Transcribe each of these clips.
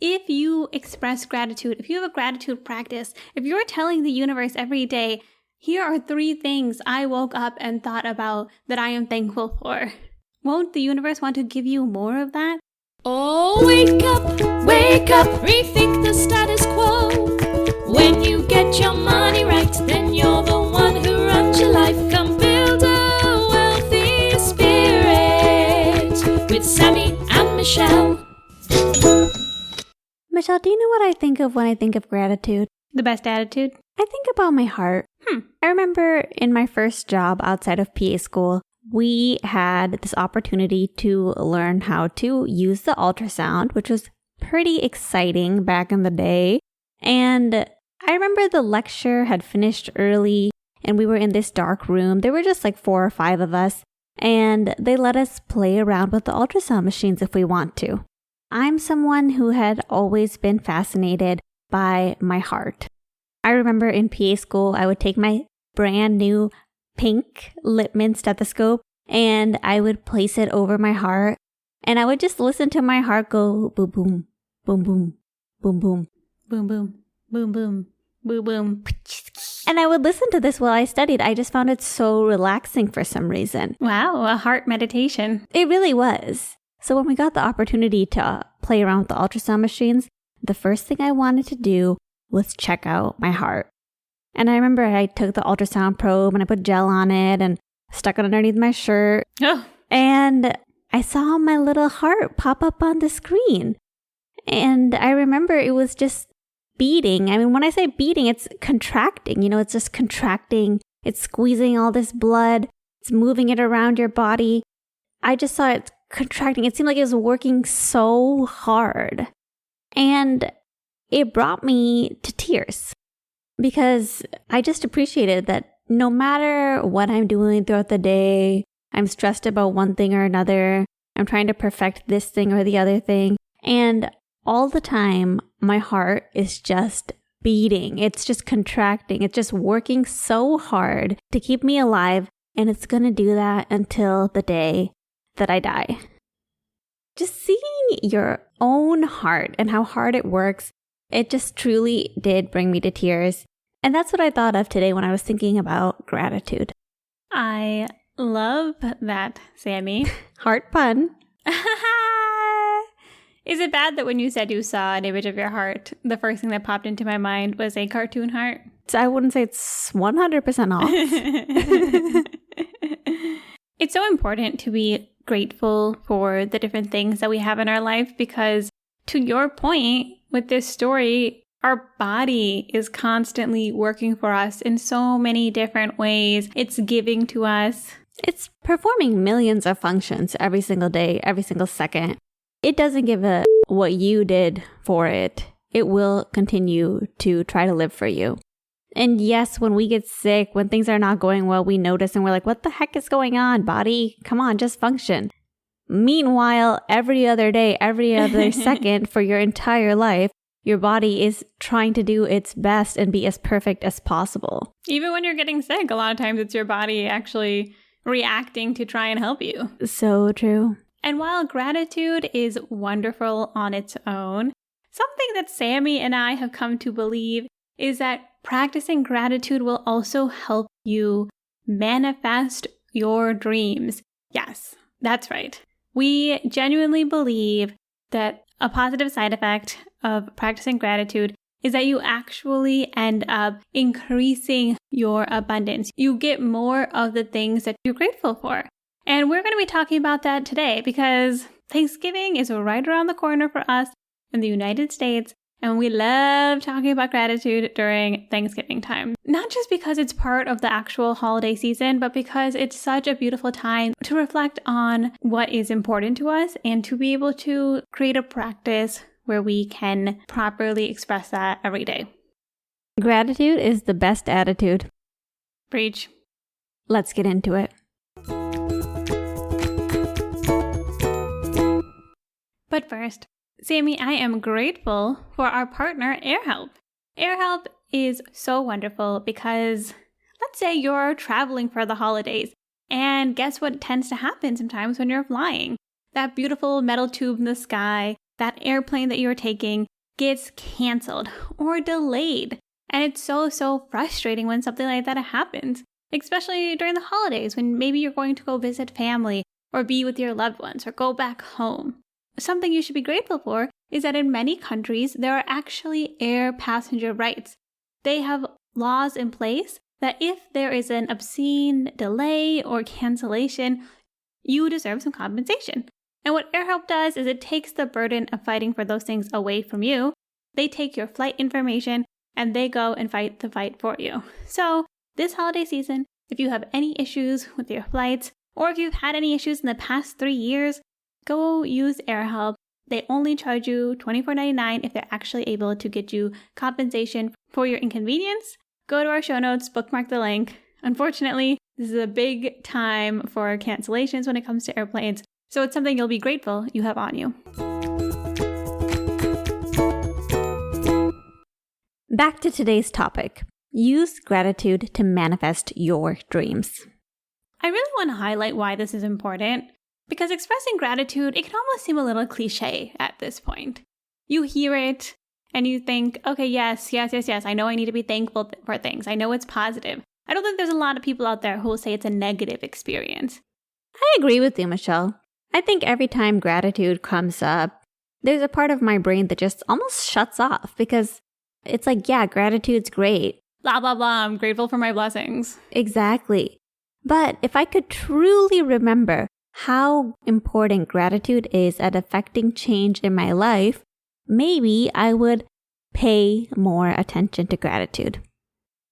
if you express gratitude, if you have a gratitude practice, if you're telling the universe every day, here are 3 things I woke up and thought about that I am thankful for, won't the universe want to give you more of that? Oh, wake up, rethink the status quo. When you get your money right, then you're the one who runs your life. Come build a wealthy spirit with Sammie and Michelle. Michelle, do you know what I think of when I think of gratitude? The best attitude? I think about my heart. I remember in my first job outside of PA school, we had this opportunity to learn how to use the ultrasound, which was pretty exciting back in the day. And I remember the lecture had finished early and we were in this dark room. There were just like 4 or 5 of us, and they let us play around with the ultrasound machines if we want to. I'm someone who had always been fascinated by my heart. I remember in PA school, I would take my brand new pink Littmann stethoscope and I would place it over my heart, and I would just listen to my heart go boom, boom, boom, boom, boom, boom, Boom, boom, boom, boom, boom, boom. And I would listen to this while I studied. I just found it so relaxing for some reason. Wow, a heart meditation. It really was. So when we got the opportunity to play around with the ultrasound machines, the first thing I wanted to do was check out my heart. And I remember I took the ultrasound probe and I put gel on it and stuck it underneath my shirt. Oh. And I saw my little heart pop up on the screen. And I remember it was just beating. I mean, when I say beating, it's contracting. It's just contracting. It's squeezing all this blood. It's moving it around your body. I just saw it contracting. It seemed like it was working so hard. And it brought me to tears because I just appreciated that no matter what I'm doing throughout the day, I'm stressed about one thing or another. I'm trying to perfect this thing or the other thing. And all the time, my heart is just beating. It's just contracting. It's just working so hard to keep me alive. And it's going to do that until the day that I die. Just seeing your own heart and how hard it works, it just truly did bring me to tears. And that's what I thought of today when I was thinking about gratitude. I love that, Sammie. Heart pun. Is it bad that when you said you saw an image of your heart, the first thing that popped into my mind was a cartoon heart? So I wouldn't say it's 100% off. It's so important to be grateful for the different things that we have in our life because, to your point with this story, our body is constantly working for us in so many different ways. It's giving to us. It's performing millions of functions every single day, every single second. It doesn't give a what you did for it. It will continue to try to live for you. And yes, when we get sick, when things are not going well, we notice and we're like, what the heck is going on, body? Come on, just function. Meanwhile, every other day, every other second for your entire life, your body is trying to do its best and be as perfect as possible. Even when you're getting sick, a lot of times it's your body actually reacting to try and help you. So true. And while gratitude is wonderful on its own, something that Sammie and I have come to believe is that practicing gratitude will also help you manifest your dreams. Yes, that's right. We genuinely believe that a positive side effect of practicing gratitude is that you actually end up increasing your abundance. You get more of the things that you're grateful for. And we're going to be talking about that today because Thanksgiving is right around the corner for us in the United States. And we love talking about gratitude during Thanksgiving time. Not just because it's part of the actual holiday season, but because it's such a beautiful time to reflect on what is important to us and to be able to create a practice where we can properly express that every day. Gratitude is the best attitude. Preach. Let's get into it. But first, Sammie, I am grateful for our partner, AirHelp. AirHelp is so wonderful because let's say you're traveling for the holidays, and guess what tends to happen sometimes when you're flying? That beautiful metal tube in the sky that airplane that you're taking gets canceled or delayed. And it's so frustrating when something like that happens, especially during the holidays when maybe you're going to go visit family or be with your loved ones or go back home. Something you should be grateful for is that in many countries, there are actually air passenger rights. They have laws in place that if there is an obscene delay or cancellation, you deserve some compensation. And what AirHelp does is it takes the burden of fighting for those things away from you. They take your flight information and they go and fight the fight for you. So this holiday season, if you have any issues with your flights, or if you've had any issues in the past 3 years, go use AirHelp. They only charge you $24.99 if they're actually able to get you compensation for your inconvenience. Go to our show notes, bookmark the link. Unfortunately, this is a big time for cancellations when it comes to airplanes, so it's something you'll be grateful you have on you. Back to today's topic. Use gratitude to manifest your dreams. I really want to highlight why this is important, because expressing gratitude, it can almost seem a little cliche at this point. You hear it and you think, okay, yes, I know I need to be thankful for things. I know it's positive. I don't think there's a lot of people out there who will say it's a negative experience. I agree with you, Michelle. I think every time gratitude comes up, there's a part of my brain that just almost shuts off because it's like, yeah, gratitude's great. Blah, blah, blah. I'm grateful for my blessings. Exactly. But if I could truly remember how important gratitude is at affecting change in my life, maybe I would pay more attention to gratitude.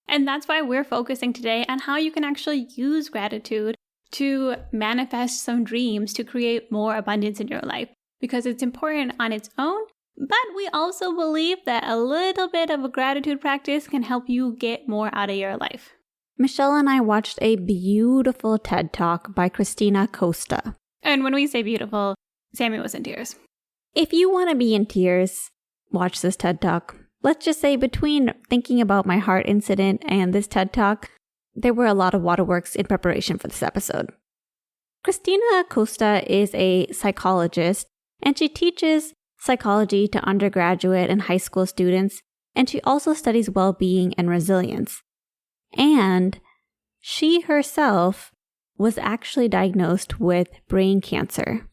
And that's why we're focusing today on how you can actually use gratitude to manifest some dreams to create more abundance in your life, because it's important on its own. But we also believe that a little bit of a gratitude practice can help you get more out of your life. Michelle and I watched a beautiful TED Talk by Christina Costa. And when we say beautiful, Sammie was in tears. If you want to be in tears, watch this TED Talk. Let's just say between thinking about my heart incident and this TED Talk, there were a lot of waterworks in preparation for this episode. Christina Costa is a psychologist, and she teaches psychology to undergraduate and high school students, and she also studies well-being and resilience. And she herself was actually diagnosed with brain cancer.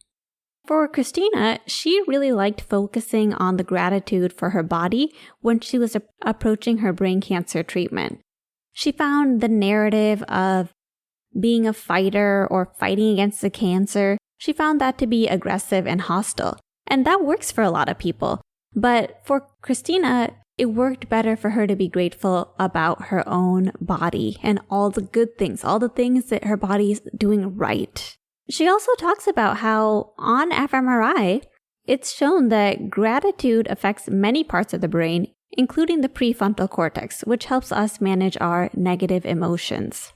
For Christina, she really liked focusing on the gratitude for her body when she was approaching her brain cancer treatment. She found the narrative of being a fighter or fighting against the cancer, she found that to be aggressive and hostile. And that works for a lot of people. But for Christina, it worked better for her to be grateful about her own body and all the good things, all the things that her body is doing right. She also talks about how on fMRI, it's shown that gratitude affects many parts of the brain, including the prefrontal cortex, which helps us manage our negative emotions.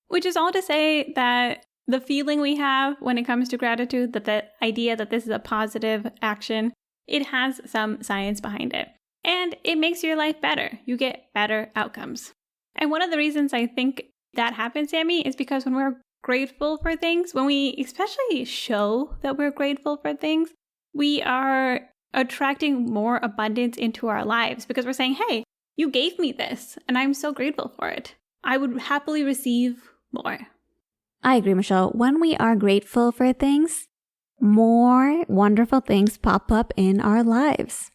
Which is all to say that the feeling we have when it comes to gratitude, that the idea that this is a positive action, it has some science behind it. And it makes your life better. You get better outcomes. And one of the reasons I think that happens, Sammie, is because when we're grateful for things, when we especially show that we're grateful for things, we are attracting more abundance into our lives because we're saying, hey, you gave me this and I'm so grateful for it. I would happily receive more. I agree, Michelle. When we are grateful for things, more wonderful things pop up in our lives.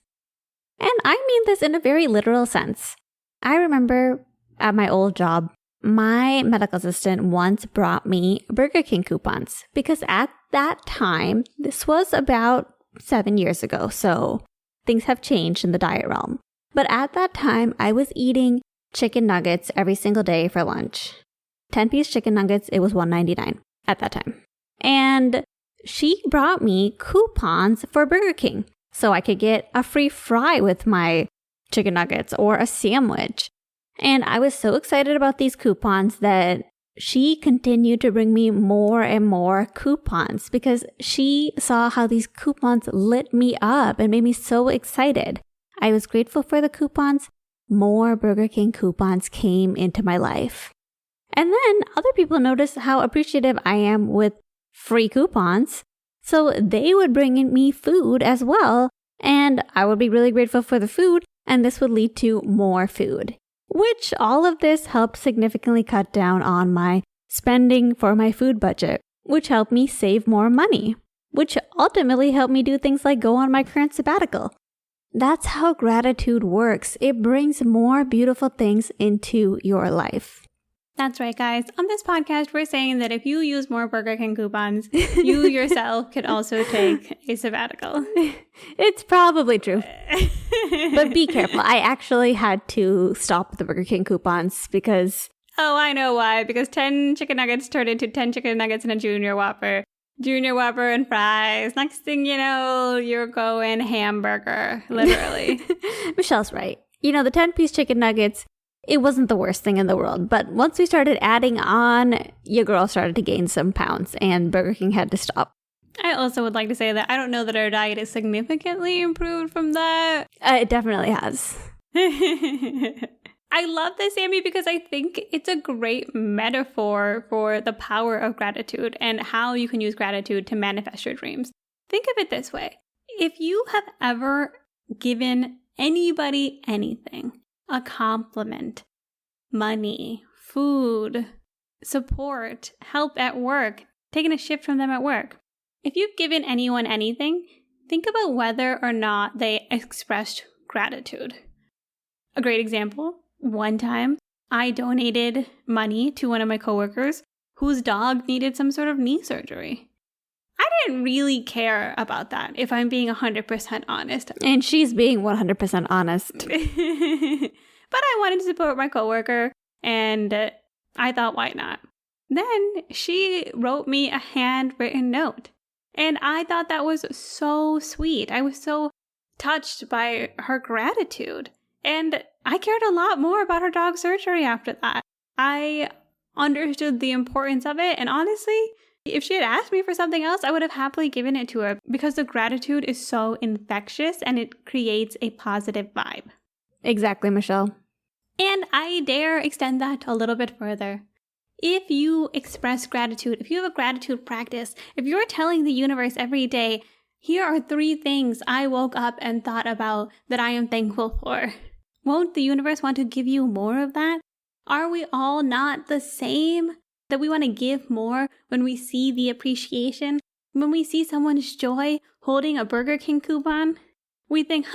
And I mean this in a very literal sense. I remember at my old job, my medical assistant once brought me Burger King coupons because at that time, this was about 7 years ago, so things have changed in the diet realm. But at that time, I was eating chicken nuggets every single day for lunch. 10-piece chicken nuggets, it was $1.99 at that time. And she brought me coupons for Burger King so I could get a free fry with my chicken nuggets or a sandwich. And I was so excited about these coupons that she continued to bring me more and more coupons because she saw how these coupons lit me up and made me so excited. I was grateful for the coupons. More Burger King coupons came into my life. And then other people noticed how appreciative I am with free coupons. So they would bring in me food as well And I would be really grateful for the food, and this would lead to more food. Which all of this helped significantly cut down on my spending for my food budget, which helped me save more money, which ultimately helped me do things like go on my current sabbatical. That's how gratitude works. It brings more beautiful things into your life. That's right, guys. On this podcast, we're saying that if you use more Burger King coupons, you yourself could also take a sabbatical. It's probably true. But be careful. I actually had to stop the Burger King coupons because... Oh, I know why. Because 10 chicken nuggets turned into 10 chicken nuggets and a Junior Whopper. Junior Whopper and fries. Next thing you know, you're going hamburger, literally. Michelle's right. You know, the 10-piece chicken nuggets, it wasn't the worst thing in the world. But once we started adding on, your girl started to gain some pounds and Burger King had to stop. I also would like to say that I don't know that our diet is significantly improved from that. It definitely has. I love this, Sammie, because I think it's a great metaphor for the power of gratitude and how you can use gratitude to manifest your dreams. Think of it this way. If you have ever given anybody anything, a compliment, money, food, support, help at work, taking a shift from them at work, if you've given anyone anything, think about whether or not they expressed gratitude. A great example. One time, I donated money to one of my coworkers whose dog needed some sort of knee surgery. I didn't really care about that, if I'm being 100% honest. And she's being 100% honest. But I wanted to support my coworker, and I thought, why not? Then she wrote me a handwritten note, and I thought that was so sweet. I was so touched by her gratitude. And I cared a lot more about her dog surgery after that. I understood the importance of it. And honestly, if she had asked me for something else, I would have happily given it to her because the gratitude is so infectious and it creates a positive vibe. Exactly, Michelle. And I dare extend that a little bit further. If you express gratitude, if you have a gratitude practice, if you're telling the universe every day, here are 3 things I woke up and thought about that I am thankful for. Won't the universe want to give you more of that? Are we all not the same? That we want to give more when we see the appreciation? When we see someone's joy holding a Burger King coupon? We think,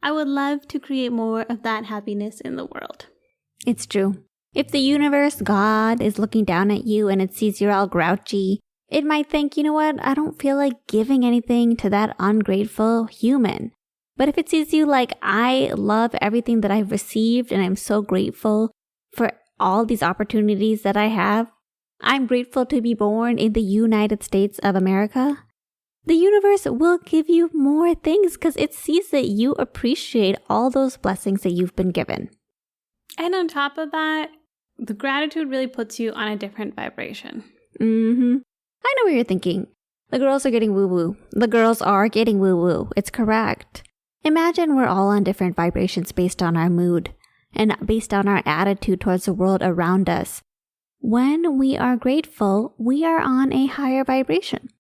I would love to create more of that happiness in the world. It's true. If the universe, God, is looking down at you and it sees you're all grouchy, it might think, you know what, I don't feel like giving anything to that ungrateful human. But if it sees you like, I love everything that I've received and I'm so grateful for all these opportunities that I have, I'm grateful to be born in the United States of America, the universe will give you more things because it sees that you appreciate all those blessings that you've been given. And on top of that, the gratitude really puts you on a different vibration. I know what you're thinking. The girls are getting woo-woo. The girls are getting woo-woo. It's correct. Imagine we're all on different vibrations based on our mood and based on our attitude towards the world around us. When we are grateful, we are on a higher vibration.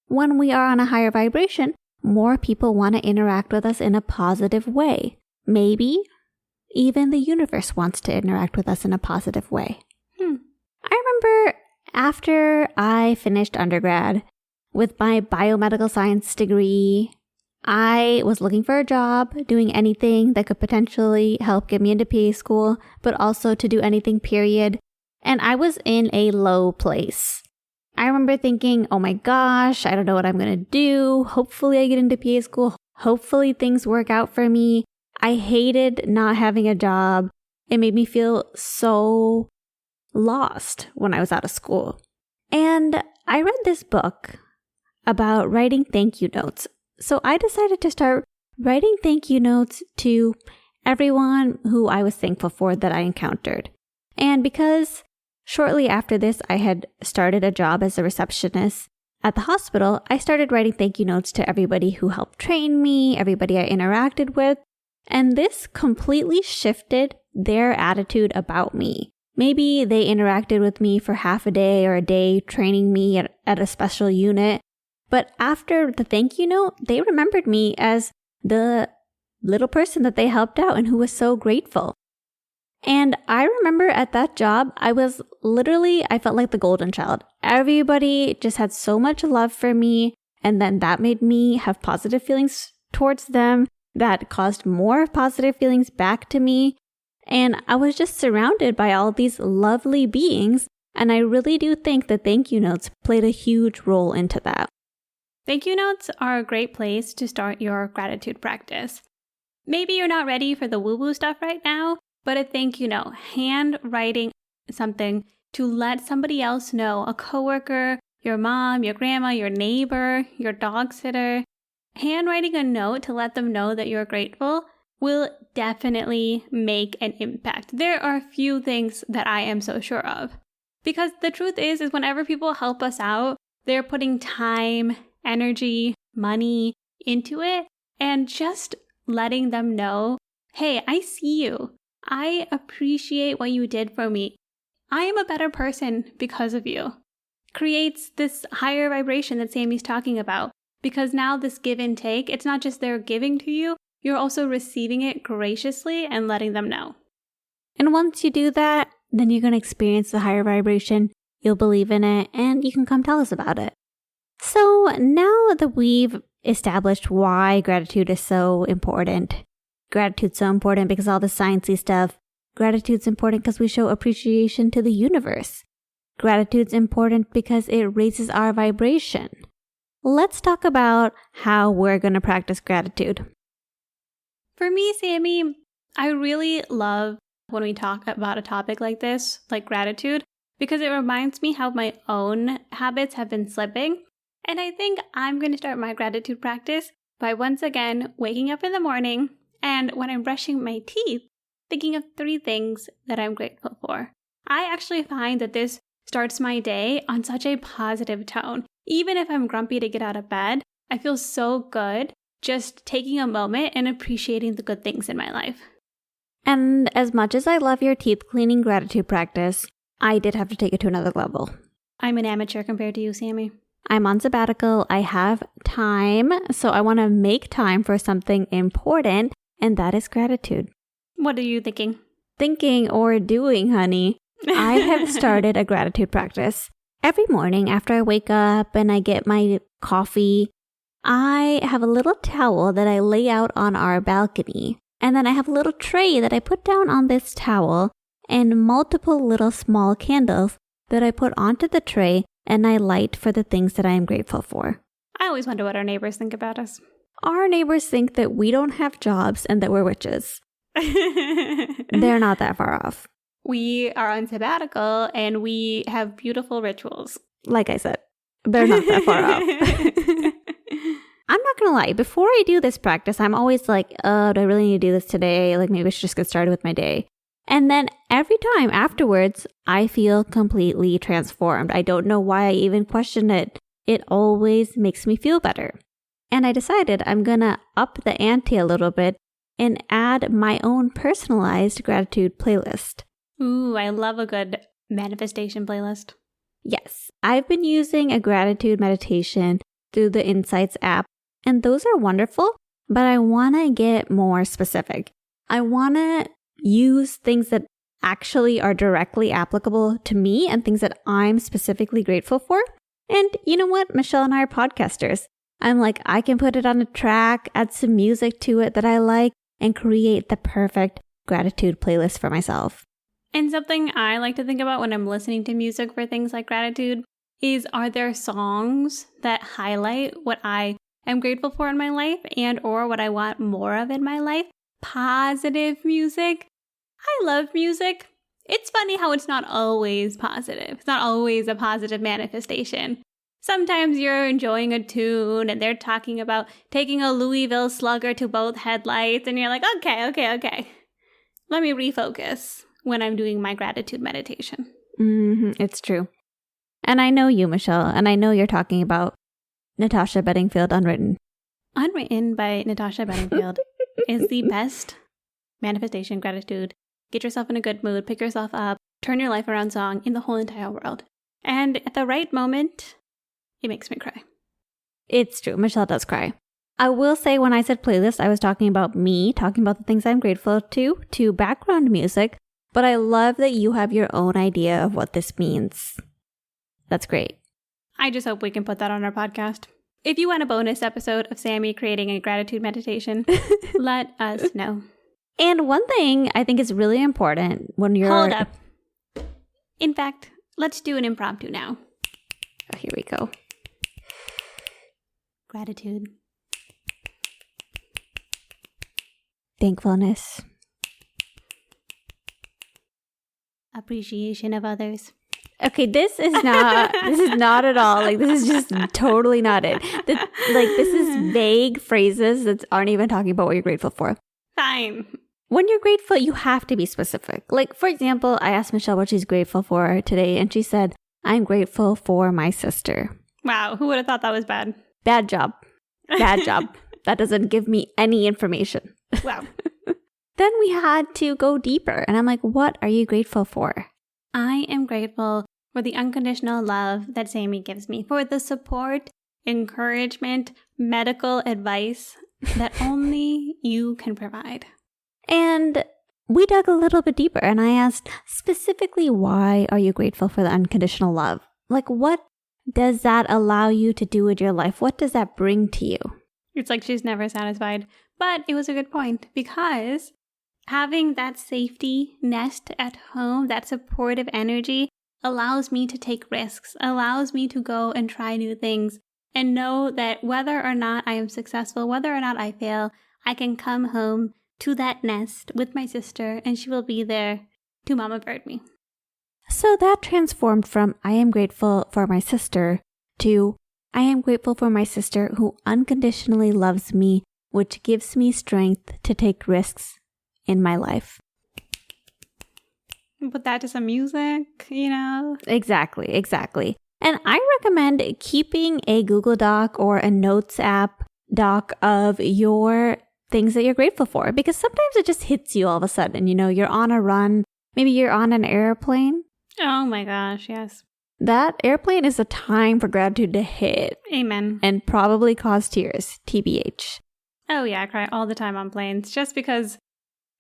When we are on a higher vibration, more people want to interact with us in a positive way. Maybe even the universe wants to interact with us in a positive way. I remember after I finished undergrad with my biomedical science degree, I was looking for a job, doing anything that could potentially help get me into PA school, but also to do anything, period. And I was in a low place. I remember thinking, oh my gosh, I don't know what I'm going to do. Hopefully I get into PA school. Hopefully things work out for me. I hated not having a job. It made me feel so lost when I was out of school. And I read this book about writing thank you notes. So I decided to start writing thank you notes to everyone who I was thankful for that I encountered. And because shortly after this, I had started a job as a receptionist at the hospital, I started writing thank you notes to everybody who helped train me, everybody I interacted with. And this completely shifted their attitude about me. Maybe they interacted with me for half a day or a day, training me at a special unit. But after the thank you note, they remembered me as the little person that they helped out and who was so grateful. And I remember at that job, I felt like the golden child. Everybody just had so much love for me. And then that made me have positive feelings towards them. That caused more positive feelings back to me. And I was just surrounded by all these lovely beings. And I really do think that thank you notes played a huge role into that. Thank you notes are a great place to start your gratitude practice. Maybe you're not ready for the woo-woo stuff right now, but a thank you note, handwriting something to let somebody else know, a coworker, your mom, your grandma, your neighbor, your dog sitter, handwriting a note to let them know that you're grateful will definitely make an impact. There are a few things that I am so sure of. Because the truth is whenever people help us out, they're putting time, energy, money into it, and just letting them know, hey, I see you. I appreciate what you did for me. I am a better person because of you. Creates this higher vibration that Sammie's talking about. Because now this give and take, it's not just they're giving to you, you're also receiving it graciously and letting them know. And once you do that, then you're going to experience the higher vibration. You'll believe in it, and you can come tell us about it. So now that we've established why gratitude is so important, gratitude's so important because all the sciencey stuff. Gratitude's important because we show appreciation to the universe. Gratitude's important because it raises our vibration. Let's talk about how we're going to practice gratitude. For me, Sammie, I really love when we talk about a topic like this, like gratitude, because it reminds me how my own habits have been slipping. And I think I'm going to start my gratitude practice by once again waking up in the morning and when I'm brushing my teeth, thinking of 3 things that I'm grateful for. I actually find that this starts my day on such a positive tone. Even if I'm grumpy to get out of bed, I feel so good just taking a moment and appreciating the good things in my life. And as much as I love your teeth cleaning gratitude practice, I did have to take it to another level. I'm an amateur compared to you, Sammie. I'm on sabbatical. I have time, so I want to make time for something important, and that is gratitude. What are you thinking? Thinking or doing, honey. I have started a gratitude practice. Every morning after I wake up and I get my coffee, I have a little towel that I lay out on our balcony. And then I have a little tray that I put down on this towel and multiple little small candles that I put onto the tray and I light for the things that I am grateful for. I always wonder what our neighbors think about us. Our neighbors think that we don't have jobs and that we're witches. They're not that far off. We are on sabbatical and we have beautiful rituals. Like I said, they're not that far off. I'm not going to lie. Before I do this practice, I'm always like, do I really need to do this today? Like maybe I should just get started with my day. And then every time afterwards, I feel completely transformed. I don't know why I even questioned it. It always makes me feel better. And I decided I'm going to up the ante a little bit and add my own personalized gratitude playlist. Ooh, I love a good manifestation playlist. Yes, I've been using a gratitude meditation through the Insights app, and those are wonderful, but I want to get more specific. I want to use things that actually are directly applicable to me and things that I'm specifically grateful for. And you know what? Michelle and I are podcasters. I'm like, I can put it on a track, add some music to it that I like, and create the perfect gratitude playlist for myself. And something I like to think about when I'm listening to music for things like gratitude is, are there songs that highlight what I am grateful for in my life and or what I want more of in my life? Positive music. I love music. It's funny how it's not always positive. It's not always a positive manifestation. Sometimes you're enjoying a tune and they're talking about taking a Louisville Slugger to both headlights and you're like, okay. Let me refocus when I'm doing my gratitude meditation. It's true. And I know you, Michelle, and I know you're talking about Natasha Bedingfield Unwritten. Unwritten by Natasha Bedingfield is the best manifestation gratitude. Get yourself in a good mood, pick yourself up, turn your life around song in the whole entire world. And at the right moment, it makes me cry. It's true. Michelle does cry. I will say when I said playlist, I was talking about me, talking about the things I'm grateful to background music, but I love that you have your own idea of what this means. That's great. I just hope we can put that on our podcast. If you want a bonus episode of Sammie creating a gratitude meditation, let us know. And one thing I think is really important when you're... Hold up. In fact, let's do an impromptu now. Oh, here we go. Gratitude. Thankfulness. Appreciation of others. Okay, this is not at all. Like, this is just totally not it. This is vague phrases that aren't even talking about what you're grateful for. Fine. When you're grateful, you have to be specific. Like, for example, I asked Michelle what she's grateful for today, and she said, I'm grateful for my sister. Wow, who would have thought that was bad? Bad job. Bad job. That doesn't give me any information. Wow. Then we had to go deeper. And I'm like, what are you grateful for? I am grateful for the unconditional love that Sammie gives me, for the support, encouragement, medical advice that only you can provide. And we dug a little bit deeper and I asked specifically, why are you grateful for the unconditional love? Like, what does that allow you to do with your life? What does that bring to you? It's like she's never satisfied. But it was a good point because having that safety nest at home, that supportive energy, allows me to take risks, allows me to go and try new things and know that whether or not I am successful, whether or not I fail, I can come home to that nest with my sister and she will be there to mama bird me. So that transformed from I am grateful for my sister to I am grateful for my sister who unconditionally loves me, which gives me strength to take risks in my life. Put that to some music, you know? Exactly. And I recommend keeping a Google Doc or a Notes app doc of your things that you're grateful for, because sometimes it just hits you all of a sudden. You know, you're on a run, maybe you're on an airplane. Oh my gosh, yes. That airplane is a time for gratitude to hit. Amen. And probably cause tears, TBH. Oh yeah, I cry all the time on planes just because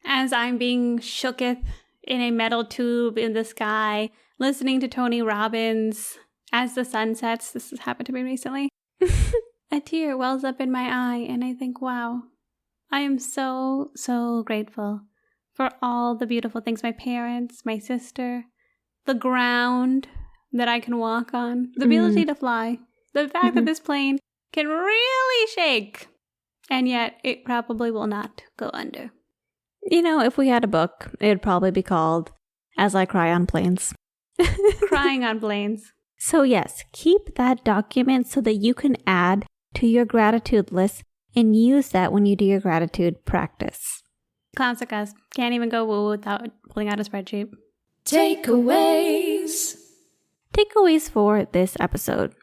as I'm being shooketh in a metal tube in the sky, listening to Tony Robbins as the sun sets, this has happened to me recently, a tear wells up in my eye and I think, wow, I am so, so grateful for all the beautiful things, my parents, my sister, the ground that I can walk on, the ability to fly, the fact that this plane can really shake, and yet it probably will not go under. You know, if we had a book, it would probably be called As I Cry on Planes. Crying on planes. So yes, keep that document so that you can add to your gratitude list and use that when you do your gratitude practice. Classic us. Can't even go woo without pulling out a spreadsheet. Takeaways. Takeaways for this episode.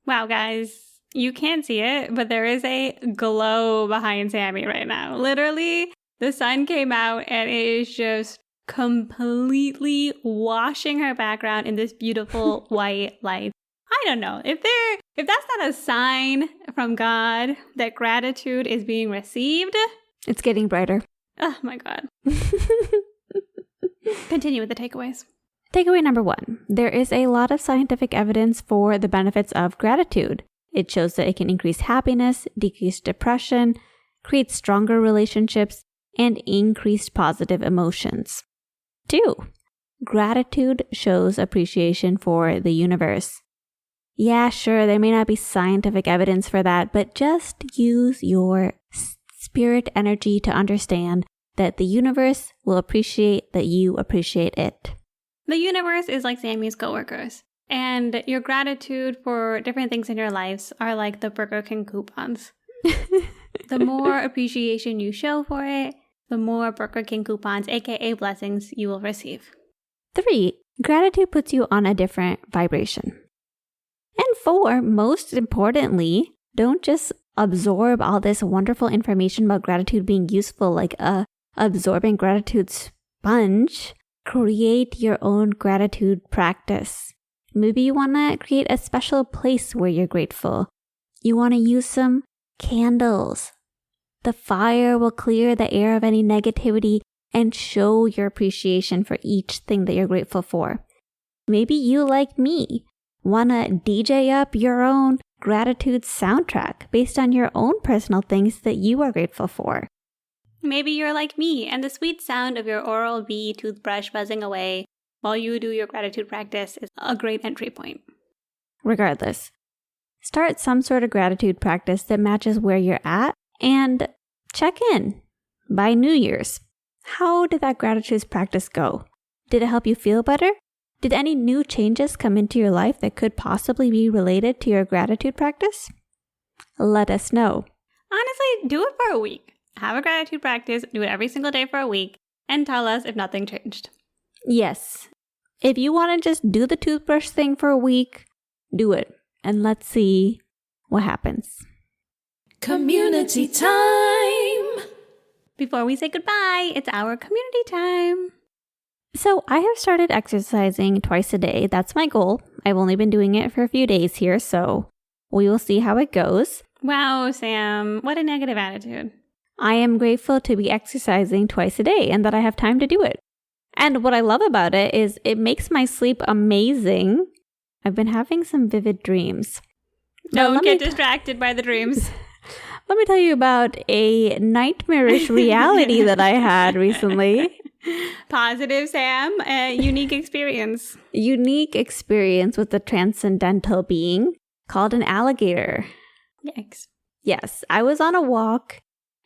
Wow, guys. You can't see it, but there is a glow behind Sammie right now. Literally, the sun came out and it is just completely washing her background in this beautiful white light. I don't know. If that's not a sign from God that gratitude is being received. It's getting brighter. Oh my God. Continue with the takeaways. Takeaway number 1. There is a lot of scientific evidence for the benefits of gratitude. It shows that it can increase happiness, decrease depression, create stronger relationships, and increase positive emotions. 2. Gratitude shows appreciation for the universe. Yeah, sure, there may not be scientific evidence for that, but just use your spirit energy to understand that the universe will appreciate that you appreciate it. The universe is like Sammie's coworkers, and your gratitude for different things in your lives are like the Burger King coupons. The more appreciation you show for it, the more Burger King coupons, aka blessings, you will receive. 3. Gratitude puts you on a different vibration. And 4, most importantly, don't just absorb all this wonderful information about gratitude being useful like a absorbing gratitude sponge. Create your own gratitude practice. Maybe you want to create a special place where you're grateful. You want to use some Candles. The fire will clear the air of any negativity and show your appreciation for each thing that you're grateful for. Maybe you, like me, want to DJ up your own gratitude soundtrack based on your own personal things that you are grateful for. Maybe you're like me, and the sweet sound of your Oral-B toothbrush buzzing away while you do your gratitude practice is a great entry point. Regardless, start some sort of gratitude practice that matches where you're at and check in by New Year's. How did that gratitude practice go? Did it help you feel better? Did any new changes come into your life that could possibly be related to your gratitude practice? Let us know. Honestly, do it for a week. Have a gratitude practice, do it every single day for a week, and tell us if nothing changed. Yes. If you want to just do the toothbrush thing for a week, do it. And let's see what happens. Community time! Before we say goodbye, it's our community time. So I have started exercising twice a day. That's my goal. I've only been doing it for a few days here, so we will see how it goes. Wow, Sam, what a negative attitude. I am grateful to be exercising twice a day and that I have time to do it. And what I love about it is it makes my sleep amazing. I've been having some vivid dreams. Don't get distracted by the dreams. Let me tell you about a nightmarish reality that I had recently. Positive, Sam. Unique experience. Unique experience with a transcendental being called an alligator. Yikes. Yes, I was on a walk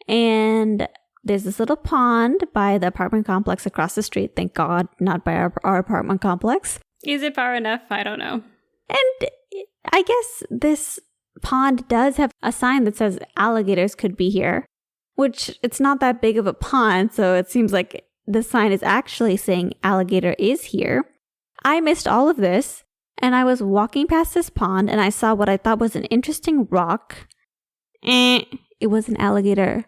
and there's this little pond by the apartment complex across the street. Thank God, not by our apartment complex. Is it far enough? I don't know. And I guess this pond does have a sign that says alligators could be here, which it's not that big of a pond, so it seems like the sign is actually saying alligator is here. I missed all of this, and I was walking past this pond, and I saw what I thought was an interesting rock. It was an alligator.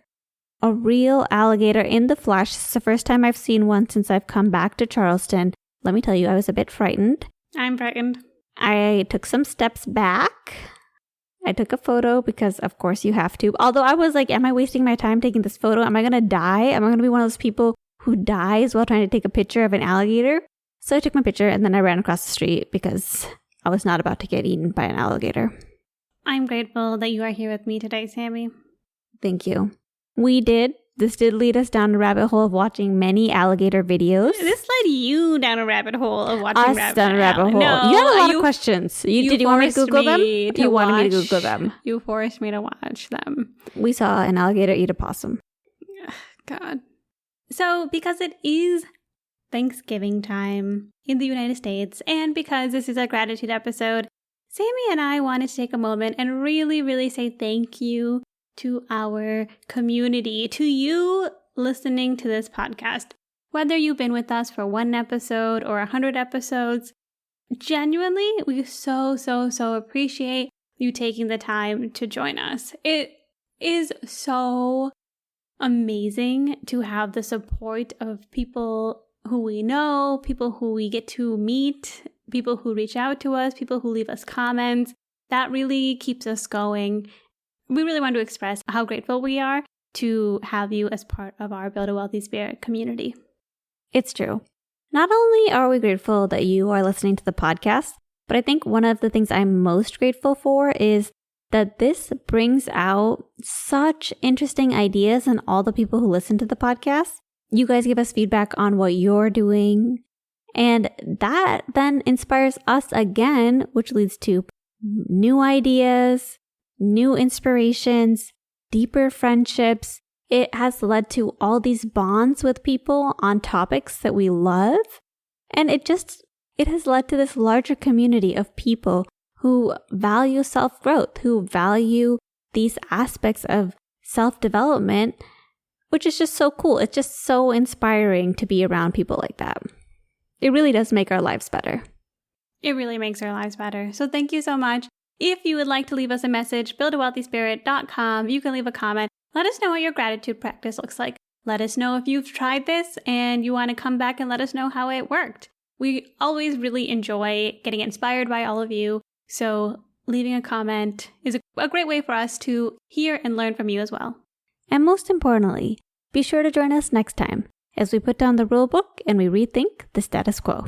A real alligator in the flesh. It's the first time I've seen one since I've come back to Charleston. Let me tell you, I was a bit frightened. I'm frightened. I took some steps back. I took a photo because, of course, you have to. Although I was like, am I wasting my time taking this photo? Am I going to die? Am I going to be one of those people who dies while trying to take a picture of an alligator? So I took my picture and then I ran across the street because I was not about to get eaten by an alligator. I'm grateful that you are here with me today, Sammie. Thank you. This did lead us down a rabbit hole of watching many alligator videos. This led you down a rabbit hole of watching us down a rabbit hole. No, you had a lot of questions. Did you want me to Google them? You wanted me to Google them. You forced me to watch them. We saw an alligator eat a possum. God. So, because it is Thanksgiving time in the United States, and because this is a gratitude episode, Sammie and I wanted to take a moment and really, really say thank you to our community, to you listening to this podcast. Whether you've been with us for 1 episode or 100 episodes, genuinely, we so appreciate you taking the time to join us. It is so amazing to have the support of people who we know, people who we get to meet, people who reach out to us, people who leave us comments. That really keeps us going. We really want to express how grateful we are to have you as part of our Build a Wealthy Spirit community. It's true. Not only are we grateful that you are listening to the podcast, but I think one of the things I'm most grateful for is that this brings out such interesting ideas in all the people who listen to the podcast. You guys give us feedback on what you're doing, and that then inspires us again, which leads to new ideas, new inspirations, deeper friendships. It has led to all these bonds with people on topics that we love. And it has led to this larger community of people who value self-growth, who value these aspects of self-development, which is just so cool. It's just so inspiring to be around people like that. It really does make our lives better. It really makes our lives better. So thank you so much. If you would like to leave us a message, buildawealthyspirit.com. You can leave a comment. Let us know what your gratitude practice looks like. Let us know if you've tried this and you want to come back and let us know how it worked. We always really enjoy getting inspired by all of you. So leaving a comment is a great way for us to hear and learn from you as well. And most importantly, be sure to join us next time as we put down the rule book and we rethink the status quo.